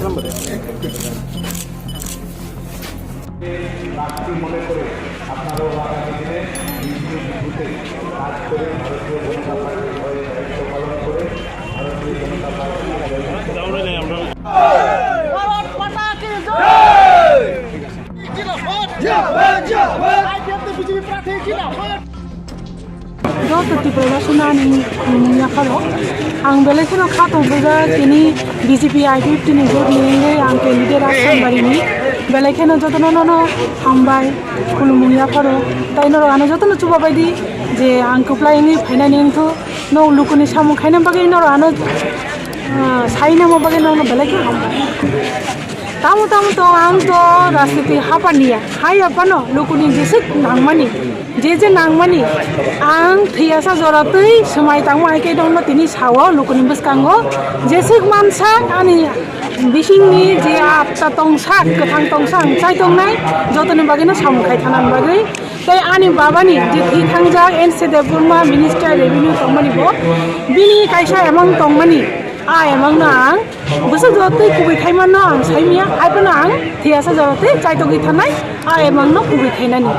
নম্বরে মনে করে আপনারাও আগামী দিনে বিভিন্ন বুথে কাজ করে ভারতীয় জনতা পার্টির হয়ে দায়িত্ব পালন করে ভারতীয় জনতা आं बेलेखनो खाथ'बोगा दिनै बिजेपि I-50 नि भोट लिंगे आं कैंडिडेट आसामबारिनि बेलेखनो जतनो हामबाय खुलुमुंगियाफोरो ताइनो आनो जतनो चुबा बायदि जे आं कप्लायनि फाइनानिंखौ न लुकुनि सामु खायना बागै न आनो साइना म बागै न बेलेखनो हामबाय तामु तो आं तो राजनीति हापानिया हाय आपानो लुकुनि जेसे नांमानि जे नांमानि आं थैयासा जरातै समाय तांमायकै दङ तिनि सावो लुकुनि बसकांगो जेसे मानसा आनि बिसिंनि जे आपता तंसा गोथां तंसा चाय तंनाय जतनो बागैनो सामुखाय थानान बागै ताई आनि बाबानि जे थैखांजा एनसे देबुरमा मिनिस्टार रेभिनिउ तंमानिबो बिनि कायसा एमां तंमानि एमांनो आं बोसोर जरातै कुबैखायमानो आं साइमिया आइफोनो आं थैयासा जरातै चाय तंगै थानाय एमांनो कुबैखायनानि